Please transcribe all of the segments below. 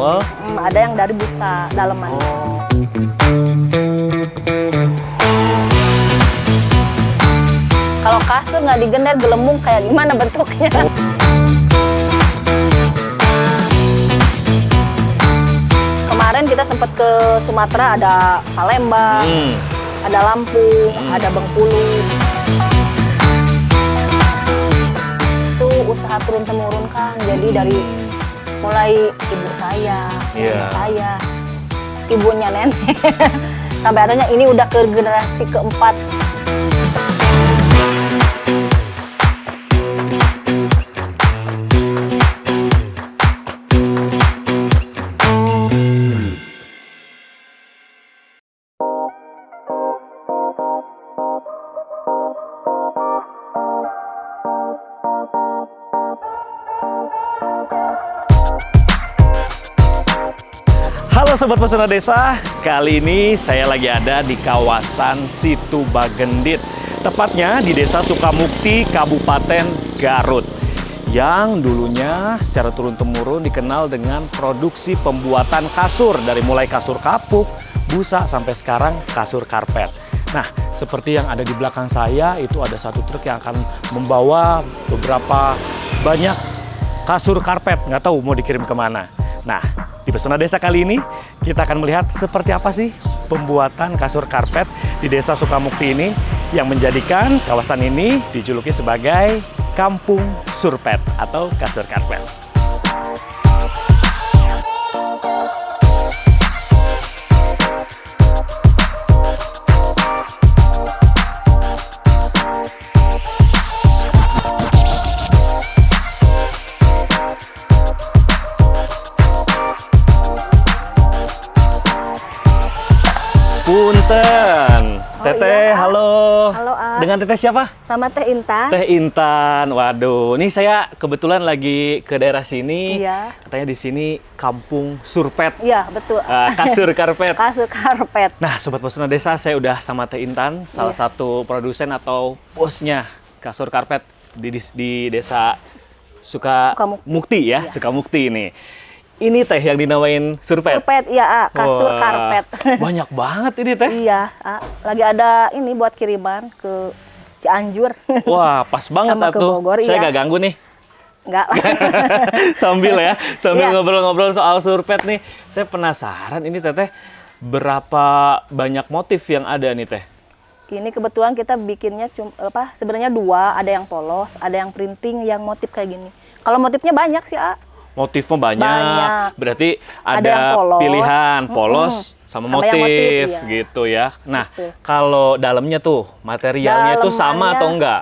dashwall. Ada yang dari busa dalemannya. Oh. Kalau kasur nggak digender gelembung kayak gimana bentuknya? Kemarin kita sempat ke Sumatera, ada Palembang, ada Lampung, ada Bengkulu. Itu usaha turun-temurun kan, jadi dari mulai ibu saya, nenek saya, ibunya nenek, sampai akhirnya ini udah ke generasi keempat. Halo Sobat Pesona Desa, kali ini saya lagi ada di kawasan Situ Bagendit. Tepatnya di Desa Sukamukti, Kabupaten Garut. Yang dulunya secara turun-temurun dikenal dengan produksi pembuatan kasur. Dari mulai kasur kapuk, busa, sampai sekarang kasur karpet. Nah, seperti yang ada di belakang saya, itu ada satu truk yang akan membawa beberapa banyak kasur karpet. Nggak tahu mau dikirim kemana. Nah, di Pesona Desa kali ini, kita akan melihat seperti apa sih pembuatan kasur karpet di Desa Sukamukti ini yang menjadikan kawasan ini dijuluki sebagai Kampung Surpet atau kasur karpet. Punten, Teteh, iya, halo. Halo, A. Dengan Teteh siapa? Sama Teh Intan. Teh Intan. Waduh, ini saya kebetulan lagi ke daerah sini. Iya. Katanya di sini Kampung Surpet. Iya, betul. Kasur karpet. Kasur karpet. Nah, Sobat Pesona Desa, saya udah sama Teh Intan, salah satu produsen atau bosnya kasur karpet di Desa Sukamukti ya, Sukamukti ini. Ini Teh yang dinamain Surpet. Surpet, iya, A. Kasur karpet. Banyak banget ini Teh. Iya, A. Lagi ada ini buat kiriman ke Cianjur. Wah, pas banget Sama ke tuh. Bogor, Saya iya. nggak ganggu nih. Enggak lah. Sambil Iya. ngobrol-ngobrol soal surpet nih. Saya penasaran ini Teteh, berapa banyak motif yang ada nih Teh? Ini kebetulan kita bikinnya sebenarnya dua, ada yang polos, ada yang printing yang motif kayak gini. Kalau motifnya banyak sih, A. Motifnya banyak. Berarti Ada yang ada polos. pilihan polos sama Sama yang motif motif, iya. gitu ya. Nah, Betul. kalau dalamnya tuh materialnya tuh sama Dalemannya- atau enggak?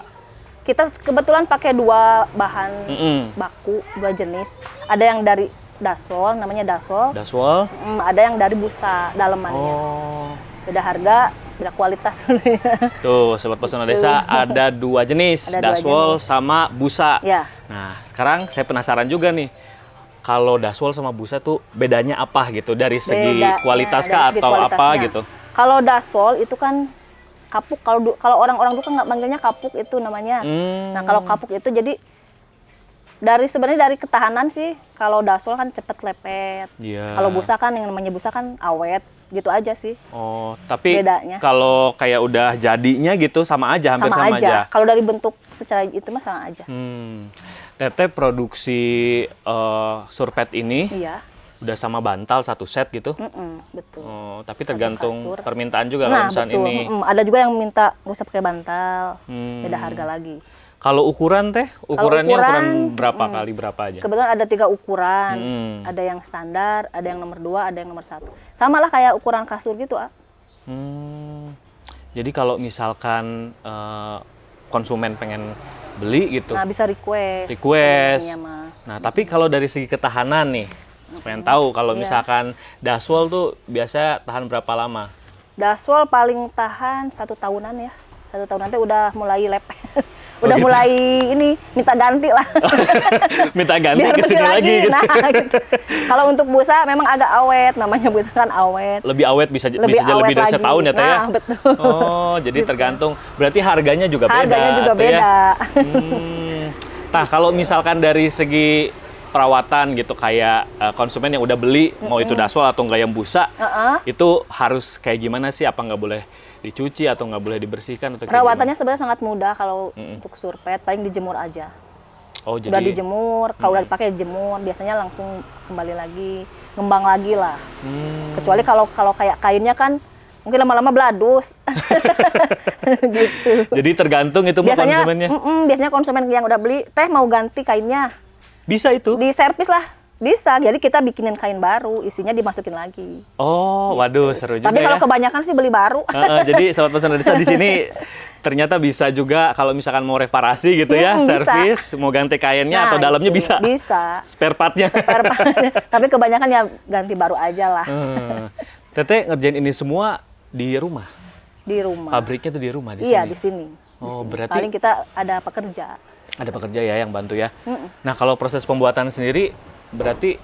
Kita kebetulan pakai dua bahan baku, dua jenis. Ada yang dari dashwall, namanya dashwall. Dashwall. Ada yang dari busa dalemannya. Oh. Beda harga, beda kualitas. Tuh, Sobat Pesona Desa ada dua jenis, Ada dua dashwall jenis. sama busa. Ya. Nah, sekarang saya penasaran juga nih. Kalau dashwall sama busa tuh bedanya apa gitu? Dari segi Bedanya, kualitas dari kah segi atau apa kualitasnya. gitu? Kalau dashwall itu kan kapuk. Kalau orang-orang dulu kan nggak manggilnya kapuk itu namanya. Nah, kalau kapuk itu jadi sebenarnya dari ketahanan sih. Kalau dashwall kan cepet lepet. Iya. Kalau busa kan yang namanya busa kan awet. Gitu aja sih. Oh, tapi Bedanya. kalau kayak udah jadinya gitu sama aja, hampir sama aja. Kalau dari bentuk secara itu mah sama aja. Teteh produksi surpet ini Iya. udah sama bantal satu set gitu? Betul. Oh, tapi Satu tergantung kasur. permintaan juga Nah, kalau misalnya betul. ini. Ada juga yang minta nggak usah pakai bantal. Beda harga lagi. Kalau ukuran Teh, ukurannya ukuran berapa kali berapa aja? Kebetulan ada 3 ukuran. Ada yang standar, ada yang nomor 2, ada yang nomor 1. Sama lah kayak ukuran kasur gitu, A. Jadi kalau misalkan konsumen pengen beli gitu, Nah, bisa request. request. sebenarnya mah. Nah, tapi kalau dari segi ketahanan nih, pengen tahu kalau misalkan dashwall tuh biasa tahan berapa lama? Dashwall paling tahan 1 tahunan ya. 1 tahun nanti udah mulai lepek. Udah gitu? mulai ini minta ganti lah. Minta ganti Biar ke bersih sini lagi gitu. Nah, gitu. Kalau untuk busa memang agak awet, namanya busa kan awet. Lebih awet bisa Lebih jadi lebih awet dari lagi. setahun ya Teh ya? Nah, betul. Oh, jadi tergantung. Berarti harganya juga beda. Harganya juga tuh ya? beda. Nah, kalau misalkan dari segi perawatan gitu kayak konsumen yang udah beli, mau itu daswal atau enggak yang busa, itu harus kayak gimana sih? Apa nggak boleh dicuci atau nggak boleh dibersihkan? Atau Perawatannya sebenarnya sangat mudah kalau untuk surpet, paling dijemur aja. Oh, jadi Udah dijemur, kalau udah dipakai dijemur, biasanya langsung kembali lagi, ngembang lagi lah. Kecuali kalau kayak kainnya kan mungkin lama-lama beladus. Gitu. Jadi tergantung itu Biasanya, konsumennya. Biasanya konsumen yang udah beli, teh mau ganti kainnya, Bisa itu? di servis lah, bisa. Jadi kita bikinin kain baru, isinya dimasukin lagi. Oh, waduh, seru juga Tapi kalau ya. kebanyakan sih beli baru. Jadi Sobat Pesona Desa di sini ternyata bisa juga kalau misalkan mau reparasi gitu ya, Bisa. servis, mau ganti kainnya atau dalamnya itu, bisa. Bisa. Spare partnya. Spare part-nya. Tapi kebanyakan ya ganti baru aja lah. Teteh ngerjain ini semua di rumah? Di rumah. Pabriknya tuh di rumah di Iya, sini? di sini. Oh, Di sini. berarti Paling kita ada pekerja. ada pekerja ya yang bantu ya. Nah, kalau proses pembuatan sendiri berarti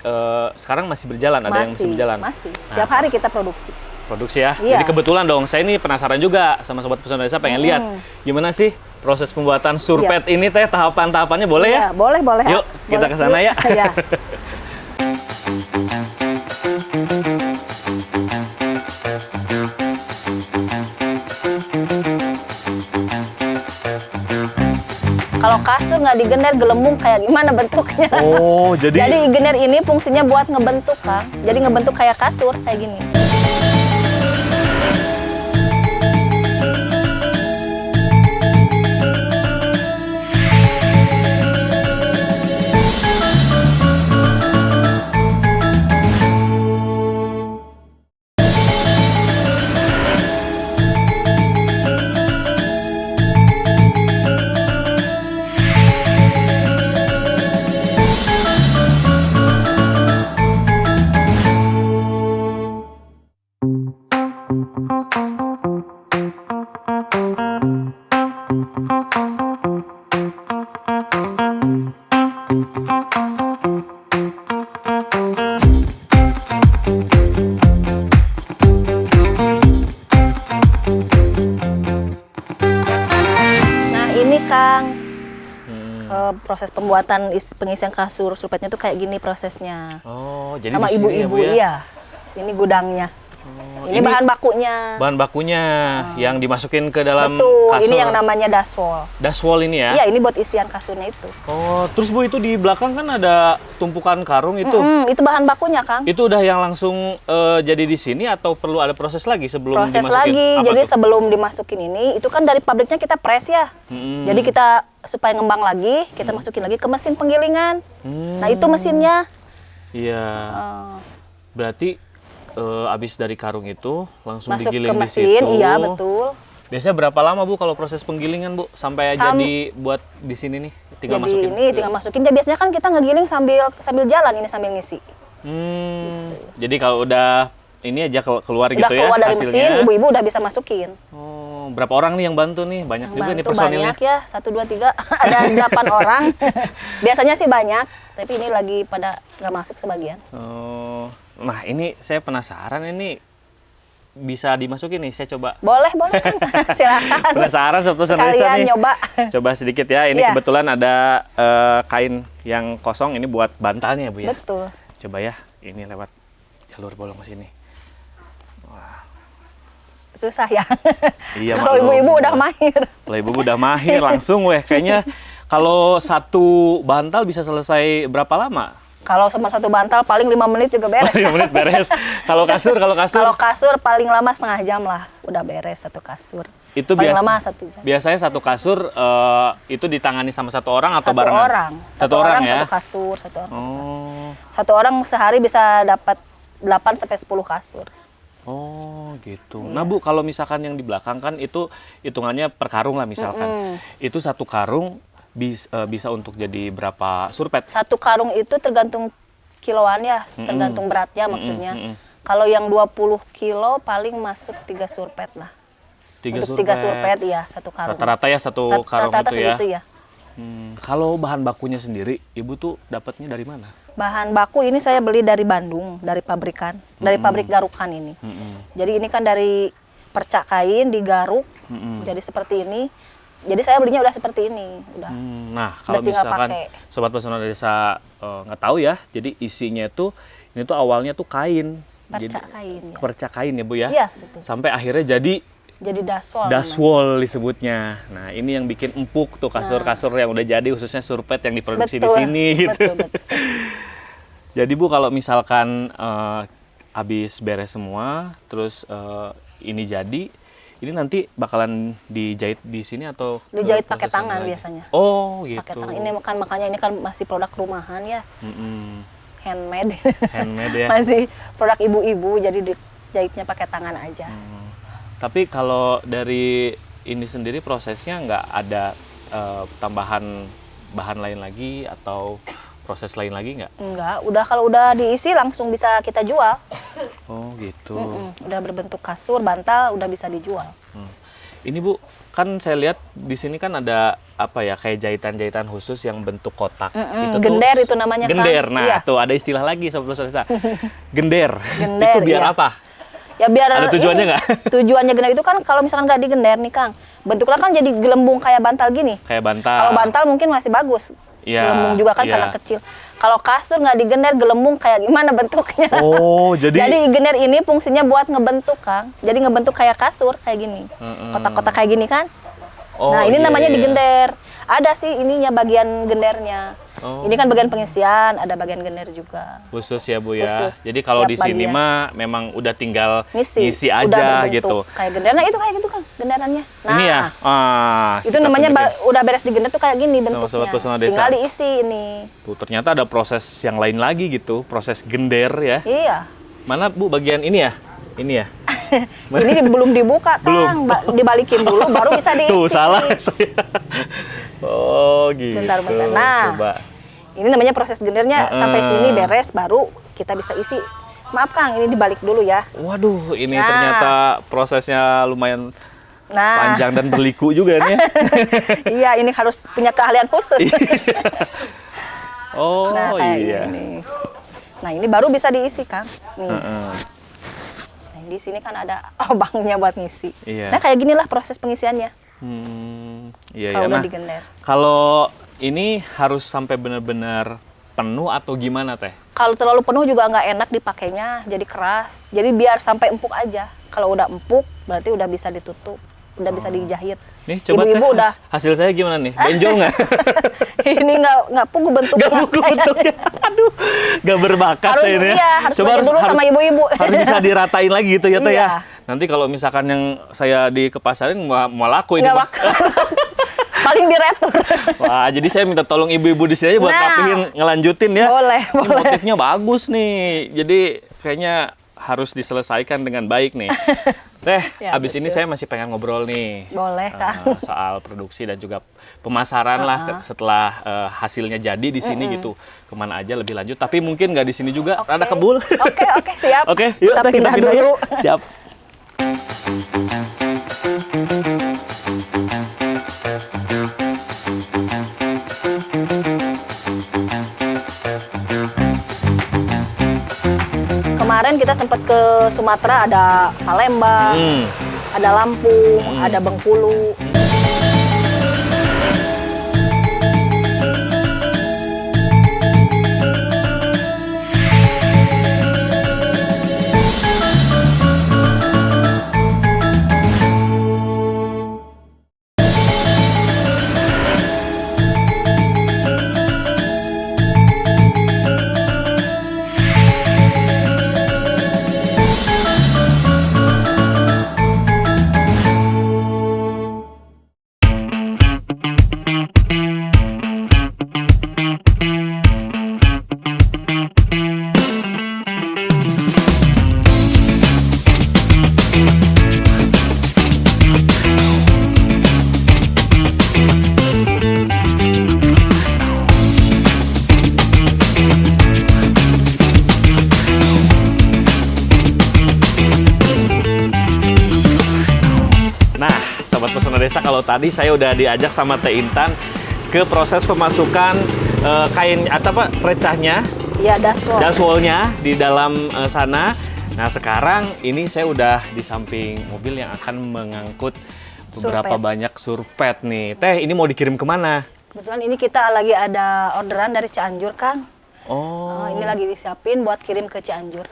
sekarang masih berjalan, ada yang masih berjalan? Masih. Nah, Tiap hari kita produksi. produksi ya. Iya. Jadi kebetulan dong, saya ini penasaran juga sama Sobat Pesona Desa, pengen lihat gimana sih proses pembuatan surpet ini teh, tahapan-tahapannya boleh ya? Iya, boleh, boleh. Yuk, kita ke sana ya. Iya. Kalau kasur nggak digender, gelembung kayak gimana bentuknya? Oh, jadi gender ini fungsinya buat ngebentuk, Kang. Jadi ngebentuk kayak kasur, kayak gini. Nah ini Kang, proses pembuatan pengisian kasur surpetnya tuh kayak gini prosesnya. Oh, jadi Sama di sini ya, ibu-ibu, Bu ya? iya. Sini gudangnya. Ini bahan bakunya. Bahan bakunya yang dimasukin ke dalam Betul, kasur. ini yang namanya daswol. Daswol ini ya? Iya, ini buat isian kasurnya itu. Oh, terus Bu, itu di belakang kan ada tumpukan karung itu. Itu bahan bakunya, Kang. Itu udah yang langsung jadi di sini atau perlu ada proses lagi sebelum Proses dimasukin? lagi, Apa jadi tuh? sebelum dimasukin ini, itu kan dari pabriknya kita press ya. Jadi kita supaya ngembang lagi, kita masukin lagi ke mesin penggilingan. Nah itu mesinnya. Iya. Berarti abis dari karung itu langsung Masuk digiling ke di mesin, situ. iya betul. Biasanya berapa lama Bu kalau proses penggilingan Bu sampai jadi buat di sini nih? Tinggal Jadi masukin. ini tinggal masukin. Ya, biasanya kan kita ngegiling sambil jalan ini sambil ngisi. Jadi kalau udah ini aja keluar Udah gitu ya keluar dari hasilnya. mesin, ibu-ibu udah bisa masukin. Oh, berapa orang nih yang bantu nih? Banyak juga nih Bantu personilnya. banyak ya, 1, 2, 3, ada 8 orang. Biasanya sih banyak, tapi ini lagi pada nggak masuk sebagian. Oh, nah ini saya penasaran ini bisa dimasukin nih, saya coba. Boleh, silakan. Penasaran Sobat Pesona Desa Kalian nih. nyoba. Coba sedikit ya, ini Iya. kebetulan ada kain yang kosong, ini buat bantalnya Bu ya. Betul. Coba ya, ini lewat jalur bolong ke sini. Susah ya. Iya, Kalau maklum. ibu-ibu udah mahir. Kalau ibu udah mahir langsung weh. Kayaknya kalau satu bantal bisa selesai berapa lama? Kalau sama satu bantal paling 5 menit juga beres. 5 menit beres. Kalau kasur? Kalau kasur paling lama setengah jam lah, udah beres satu kasur. Itu paling lama 1 jam. Biasanya satu kasur itu ditangani sama satu orang atau Satu barengan? orang. Satu orang ya? Satu kasur, satu orang. Oh. Satu orang sehari bisa dapat 8 sampai 10 kasur. Oh gitu. Nah Bu, kalau misalkan yang di belakang kan itu hitungannya per karung lah misalkan. Itu satu karung bisa untuk jadi berapa surpet? Satu karung itu tergantung kiloan ya, tergantung beratnya maksudnya. Kalau yang 20 kilo paling masuk 3 surpet lah. 3 Untuk 3 surpet ya, satu karung. Rata-rata ya satu karung Rata-rata itu ya? segitu ya. Kalau bahan bakunya sendiri, Ibu tuh dapatnya dari mana? Bahan baku ini saya beli dari Bandung, dari pabrikan, dari pabrik garukan ini. Jadi ini kan dari percak kain digaruk, jadi seperti ini. Jadi saya belinya udah seperti ini, udah. Nah, kalau tinggal misalkan pakai. Sobat Pesona Desa nggak tahu ya, jadi isinya itu ini tuh awalnya tuh kain. Perca kain. Ya. Perca kain ya Bu ya? Iya, betul. Sampai akhirnya jadi dashwall. dashwall disebutnya. Nah, ini yang bikin empuk tuh kasur-kasur yang udah jadi, khususnya surpet yang diproduksi di sini gitu. Betul. Jadi Bu, kalau misalkan habis beres semua, terus ini jadi, ini nanti bakalan dijahit di sini atau dijahit pakai tangan biasanya. Oh, gitu. Pakai tangan. Ini kan makanya ini kan masih produk rumahan ya. Handmade. Handmade ya. Masih produk ibu-ibu, jadi dijahitnya pakai tangan aja. Tapi kalau dari ini sendiri prosesnya nggak ada tambahan bahan lain lagi atau proses lain lagi nggak? Enggak, kalau udah diisi langsung bisa kita jual. Oh gitu. Udah berbentuk kasur, bantal, udah bisa dijual. Ini Bu, kan saya lihat di sini kan ada apa ya, kayak jahitan-jahitan khusus yang bentuk kotak. Gender itu namanya, gender. Kang. Nah, Iya. tuh ada istilah lagi Sobat Pesona. Gender. Gender, Itu biar iya. apa? Ya biar Ada tujuannya nggak? Tujuannya gender itu kan kalau misalkan nggak digender nih Kang, bentuknya kan jadi gelembung kayak bantal gini. Kayak bantal. Kalau bantal mungkin masih bagus. Iya, Gelembung juga kan iya. karena kecil. Kalau kasur nggak digender, gelembung kayak gimana bentuknya? Oh, jadi gender ini fungsinya buat ngebentuk Kang. Jadi ngebentuk kayak kasur kayak gini. Kotak-kotak kayak gini kan. Oh, Nah, ini iya, namanya iya. digender. Ada sih ininya bagian gendernya. Oh. Ini kan bagian pengisian, ada bagian gender juga. Khusus ya Bu ya. Khusus. Jadi kalau Tiap di sini bagian. mah memang udah tinggal ngisi Udah aja berbentuk gitu. Kayak gender. Nah, itu kayak gitu Kang, genderannya. Nah, Ini ya. itu kita namanya tunjukin. udah beres digender tuh kayak gini bentuknya. Sobat Pesona Desa. Tinggal diisi ini. Tuh, ternyata ada proses yang lain lagi gitu, proses gender ya. Iya. Mana Bu bagian ini ya? Ini ya. Ini belum dibuka Kang, dibalikin dulu baru bisa diisi. Tuh salah saya. Oh gitu. Bentar. Nah, Coba. ini namanya proses gendernya sampai sini beres baru kita bisa isi. Maaf Kang, ini dibalik dulu ya. Waduh, ini Nah. ternyata prosesnya lumayan Nah, panjang dan berliku juga nih. iya ini harus punya keahlian khusus. Oh Nah, kayak iya. gini. Nah, ini baru bisa diisi Kang. Nih. Heeh. Nah, di sini kan ada lubangnya buat ngisi. Iya. Nah, kayak ginilah proses pengisiannya. Iya Kalau ya. udah Nah, digender. kalau ini harus sampai benar-benar penuh atau gimana Teh? Kalau terlalu penuh juga nggak enak dipakainya, jadi keras. Jadi biar sampai empuk aja. Kalau udah empuk, berarti udah bisa ditutup, udah bisa dijahit. Nih coba Ibu-ibu Teh, udah hasil saya gimana nih? Benjol nggak? ini nggak pugu bentuknya. Nggak buku bentuknya. Aduh, nggak berbakat Harus- saya ini ya. iya, harus belajar dulu sama ibu-ibu. Harus bisa diratain lagi gitu ya Teh Iya. ya. Nanti kalau misalkan yang saya di kepasarin mau laku ini. Nggak mah. bakal. Paling diretur. Wah, jadi saya minta tolong ibu-ibu di sini aja buat Nah. rapihin, ngelanjutin ya. Boleh, Ini boleh. motifnya bagus nih. Jadi kayaknya harus diselesaikan dengan baik nih. Teh, Ya, abis ini betul. saya masih pengen ngobrol nih. Boleh, Kang. Soal produksi dan juga pemasaran lah setelah hasilnya jadi di sini gitu. Kemana aja lebih lanjut. Tapi mungkin nggak di sini juga, Oke. rada kebul. Oke, siap. Oke, yuk Kita Teh, pindah ya. dulu. Siap. Kemarin kita sempat ke Sumatera, ada Palembang, ada Lampung, ada Bengkulu. Nah, Sobat Pesona Desa, kalau tadi saya udah diajak sama Teh Intan ke proses pemasukan kain atau apa precahnya, Ya, dashwall. dashwallnya di dalam sana. Nah, sekarang ini saya udah di samping mobil yang akan mengangkut Beberapa banyak surpet nih. Teh, ini mau dikirim kemana? Kebetulan ini kita lagi ada orderan dari Cianjur, Kang. Oh. Ini lagi disiapin buat kirim ke Cianjur.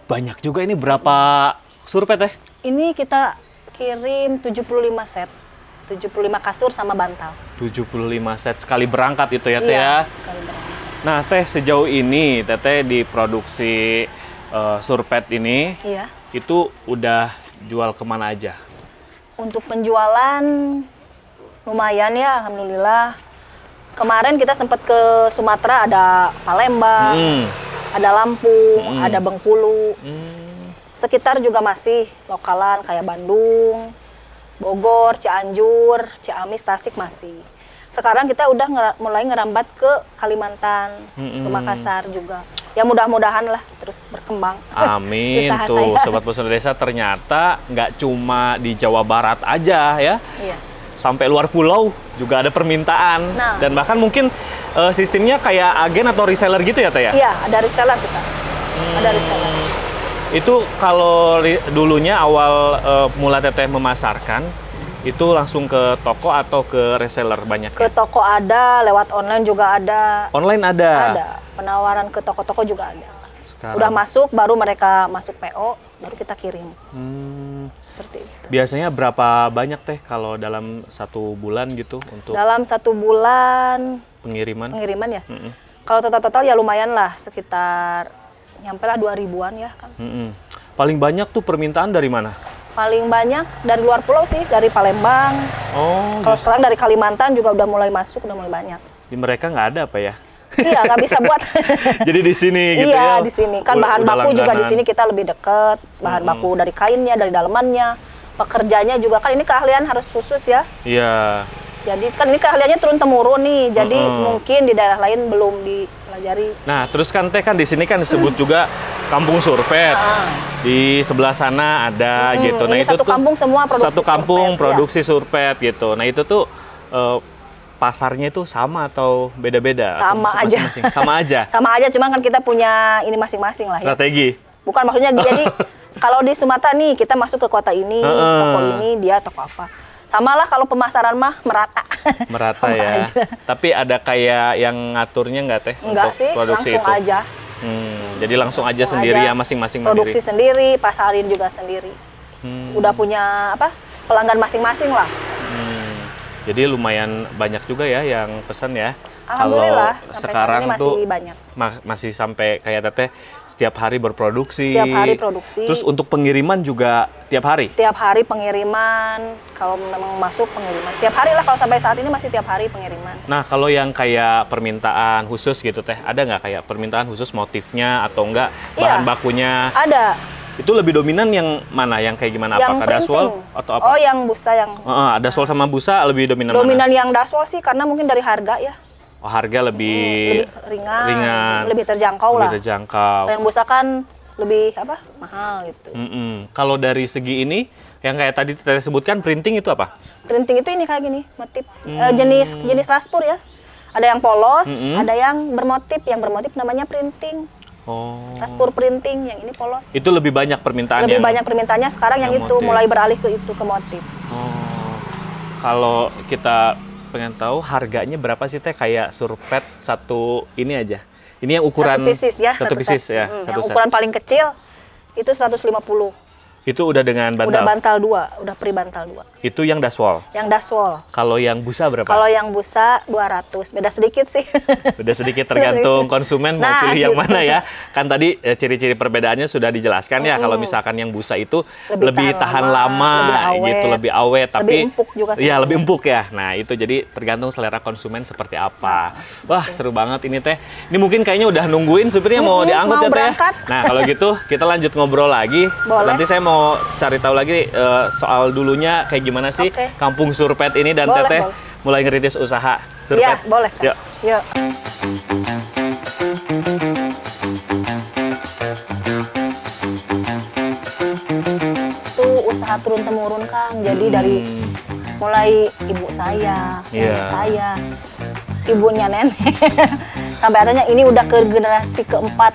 Banyak juga ini, berapa surpet Teh? Ini kita kirim 75 set. 75 kasur sama bantal. 75 set sekali berangkat itu ya Teh Iya, ya? sekali berangkat. Nah Teh, sejauh ini Teteh di produksi surpet ini, Iya. itu udah jual kemana aja? Untuk penjualan lumayan ya, alhamdulillah. Kemarin kita sempat ke Sumatera, ada Palembang, ada Lampung, ada Bengkulu. Sekitar juga masih lokalan kayak Bandung, Bogor, Cianjur, Ciamis, Tasik masih. Sekarang kita udah mulai ngerambat ke Kalimantan, ke Makassar juga. Ya mudah-mudahan lah terus berkembang. Amin. Usaha Tuh, saya. Sobat Pesona Desa, ternyata nggak cuma di Jawa Barat aja ya. Iya. Sampai luar pulau juga ada permintaan. Nah. Dan bahkan mungkin sistemnya kayak agen atau reseller gitu ya Teh ya? Iya, ada reseller kita. Ada reseller. Itu kalau dulunya awal mula Teteh memasarkan, itu langsung ke toko atau ke reseller banyak? Ke toko ada, lewat online juga ada. Online ada? Ada. Penawaran ke toko-toko juga ada. Sekarang. Udah masuk, baru mereka masuk PO, baru kita kirim. Seperti itu. Biasanya berapa banyak Teh kalau dalam 1 bulan gitu untuk Dalam 1 bulan pengiriman? ya. Kalau total-total ya lumayan lah, sekitar nyampe lah 2000-an ya, Kang. Paling banyak tuh permintaan dari mana? Paling banyak dari luar pulau sih, dari Palembang. Oh, Kalau sekarang dari Kalimantan juga udah mulai masuk, udah mulai banyak. di mereka nggak ada apa ya? Iya, nggak bisa buat. Jadi di sini gitu ya? Iya, di sini. Kan Udah- bahan udah baku juga di langganan. sini kita lebih deket. Bahan baku dari kainnya, dari dalemannya. Pekerjanya juga, kan ini keahlian harus khusus ya. Iya. Jadi kan ini keahliannya turun-temurun nih. Jadi mungkin di daerah lain belum dipelajari. Nah, terus kan Teh kan di sini kan disebut juga Kampung Surpet. Di sebelah sana ada gitu. Nah, ini itu satu tuh kampung semua produksi satu kampung surpet, produksi surpet gitu. Nah, itu tuh pasarnya itu sama atau beda-beda? Atau Sama aja. masing-masing? Sama aja. Sama aja, cuma kan kita punya ini masing-masing lah ya. Strategi. Bukan maksudnya jadi kalau di Sumatera nih kita masuk ke kota ini, toko ini, dia toko apa. Sama lah kalau pemasaran mah merata. Merata Sama ya. aja. Tapi ada kayak yang ngaturnya nggak Teh? Enggak untuk sih, produksi langsung itu? aja. Jadi langsung aja Langsung sendiri aja. ya, masing-masing Produksi mandiri. sendiri, pasarin juga sendiri. Udah punya apa? Pelanggan masing-masing lah. Jadi lumayan banyak juga ya yang pesan ya. Alhamdulillah, Kalau sampai sekarang saat ini masih tuh banyak. masih sampai kayak Teteh setiap hari berproduksi. Setiap hari produksi. Terus untuk pengiriman juga tiap hari? Tiap hari pengiriman, kalau memang masuk pengiriman. Tiap hari lah, kalau sampai saat ini masih tiap hari pengiriman. Nah, kalau yang kayak permintaan khusus gitu Teh, ada nggak kayak permintaan khusus motifnya atau enggak bahan Iya. bakunya? Ada. Itu lebih dominan yang mana? Yang kayak gimana? Yang Apakah printing. daswol atau apa? Oh, yang busa yang Daswol sama busa lebih dominan, dominan mana? yang daswol sih karena mungkin dari harga ya. Oh, harga lebih Lebih ringan, ringan, lebih terjangkau lah. lebih terjangkau. Kalau yang busa kan lebih apa? Mahal gitu. Kalau dari segi ini, yang kayak tadi Teteh sebutkan printing itu apa? Printing itu ini kayak gini, motif jenis raspur ya. Ada yang polos, ada yang bermotif. Yang bermotif namanya printing. Oh. Raspur printing, yang ini polos. Itu lebih banyak permintaan Lebih yang- banyak permintaannya sekarang yang yang itu motif. mulai beralih ke itu, ke motif. Oh. Kalau kita pengen tahu harganya berapa sih Teh kayak surpet satu ini aja? Ini yang ukuran Satu pieces ya. Satu pieces set. ya. Yang Satu set. ukuran paling kecil itu 150. Itu udah dengan Udah bantal. bantal 2, udah pre-bantal 2. Itu yang daswol. Yang daswol. Kalau yang busa berapa? Kalau yang busa 200, beda sedikit sih. Beda sedikit tergantung konsumen mau Nah, pilih yang gitu. mana ya. Kan tadi ciri-ciri perbedaannya sudah dijelaskan ya. Kalau misalkan yang busa itu lebih tahan lama, lebih awet, gitu, lebih awet. Tapi lebih empuk juga sih. Iya, lebih empuk ya. Nah, itu jadi tergantung selera konsumen seperti apa. Wah, seru banget ini Teh. Ini mungkin kayaknya udah nungguin supirnya mau diangkut mau ya Teh. berangkat. Nah, kalau gitu kita lanjut ngobrol lagi. Boleh. Nanti saya mau cari tahu lagi soal dulunya kayak gimana sih Oke. Kampung Surpet ini dan Boleh, Teteh boleh. mulai ngerintis usaha Iya, surpet. boleh. Kak. Yuk. Yuk. Itu usaha turun-temurun, Kang. Jadi dari mulai ibu saya, Iya. nenek saya, ibunya nenek, sampai akhirnya ini udah ke generasi keempat.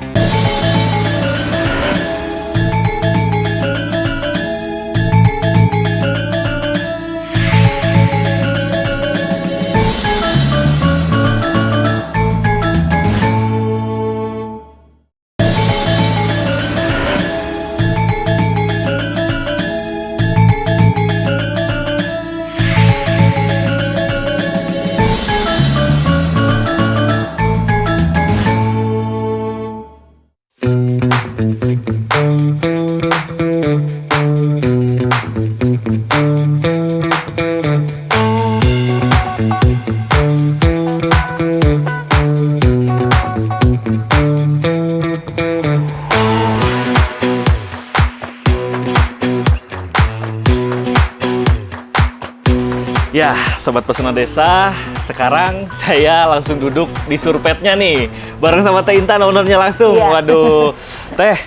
Ya, Sobat Pesona Desa, sekarang saya langsung duduk di surpetnya nih, bareng sama Teh Intan, ownernya langsung. Iya. Waduh, Teh,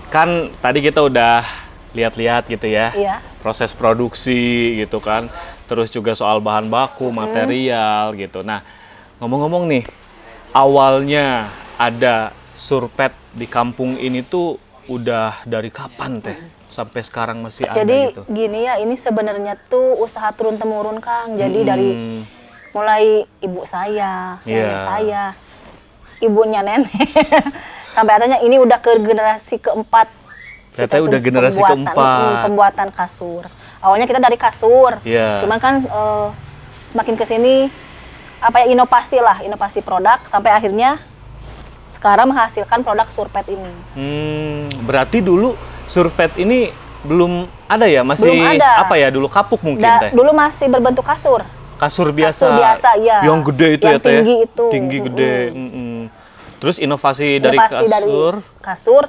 kan tadi kita udah lihat-lihat gitu ya, Iya. proses produksi gitu kan, terus juga soal bahan baku, material gitu. Nah, ngomong-ngomong nih, awalnya ada surpet di kampung ini tuh udah dari kapan Teh? Sampai sekarang masih ada Jadi gitu? gini ya, ini sebenarnya tuh usaha turun temurun Kang. Jadi dari mulai ibu saya, nenek saya, ibunya nenek, sampai akhirnya ini udah ke generasi keempat. Ternyata udah generasi keempat. Pembuatan kasur. Awalnya kita dari kasur, Iya. cuman kan semakin kesini apa ya, inovasi produk sampai akhirnya sekarang menghasilkan produk surpet ini. Berarti dulu surpet ini belum ada ya? Masih Belum ada. apa ya dulu, kapuk mungkin Teh? Dulu masih berbentuk kasur. Kasur biasa. Kasur biasa, iya. Yang gede itu Yang ya Teh? tinggi itu. Tinggi gede. Terus inovasi dari kasur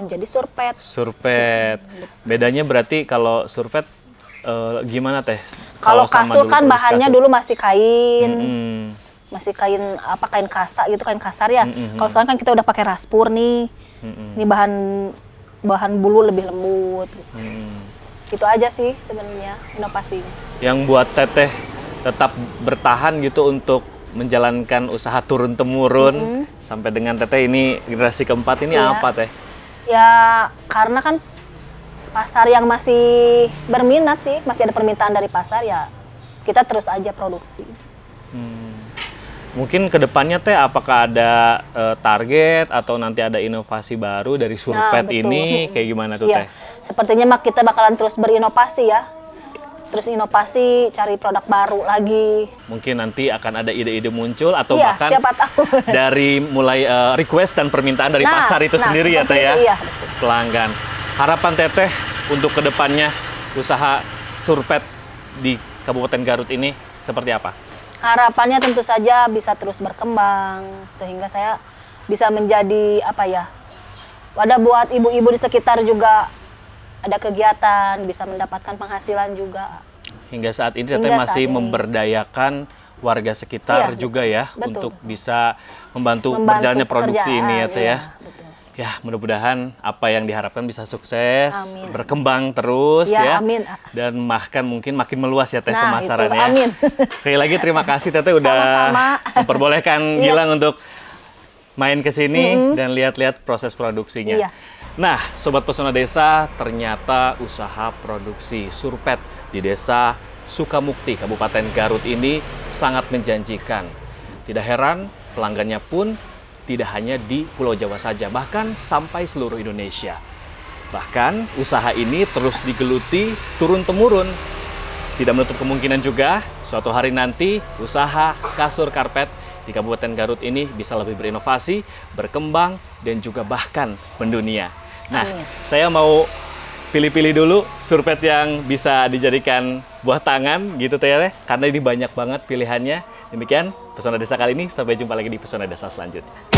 menjadi surpet. surpet. Bedanya berarti kalau surpet gimana Teh? Kalau sama kasur dulu kan produksi bahannya kasur? dulu masih kain. Mm-mm. Masih kain kain kasa gitu, kain kasar ya. Kalau sekarang kan kita udah pakai raspur nih. Ini bahan bulu lebih lembut. Itu aja sih sebenarnya inovasinya. Yang buat Teteh tetap bertahan gitu untuk menjalankan usaha turun temurun sampai dengan Teteh ini generasi keempat ini Iya. apa Teh? Ya karena kan pasar yang masih berminat sih, masih ada permintaan dari pasar ya. Kita terus aja produksi. Mungkin kedepannya Teh apakah ada target atau nanti ada inovasi baru dari surpet betul. ini kayak gimana tuh Iya. Teh? Sepertinya mak kita bakalan terus berinovasi ya. Terus inovasi, cari produk baru lagi. Mungkin nanti akan ada ide-ide muncul atau Iya, bahkan siapa tahu. dari mulai request dan permintaan dari Nah, pasar itu sendiri ya Teh seperti ya? itu, iya. Pelanggan. Harapan Teteh untuk kedepannya usaha surpet di Kabupaten Garut ini seperti apa? Harapannya tentu saja bisa terus berkembang sehingga saya bisa menjadi wadah buat ibu-ibu di sekitar juga ada kegiatan, bisa mendapatkan penghasilan juga. Hingga saat ini Teteh Hingga masih saat ini. memberdayakan warga sekitar Iya, juga ya betul. untuk bisa membantu berjalannya produksi ini ya Teh ya. Iya, betul. Ya, mudah-mudahan apa yang diharapkan bisa sukses, Amin. berkembang terus Ya, ya. amin. Dan bahkan mungkin makin meluas ya Teh Nah, pemasarannya. itu, amin. Sekali lagi terima kasih Teteh udah Sama-sama. memperbolehkan Iya. Gilang untuk main ke sini dan lihat-lihat proses produksinya. Iya. Nah, Sobat Pesona Desa, ternyata usaha produksi surpet di Desa Sukamukti, Kabupaten Garut ini sangat menjanjikan. Tidak heran, pelanggannya pun tidak hanya di Pulau Jawa saja, bahkan sampai seluruh Indonesia. Bahkan usaha ini terus digeluti turun-temurun. Tidak menutup kemungkinan juga suatu hari nanti usaha kasur karpet di Kabupaten Garut ini bisa lebih berinovasi, berkembang, dan juga bahkan mendunia. Nah, Amin. saya mau pilih-pilih dulu surpet yang bisa dijadikan buah tangan gitu Teh, karena ini banyak banget pilihannya. Demikian Pesona Desa kali ini, sampai jumpa lagi di Pesona Desa selanjutnya.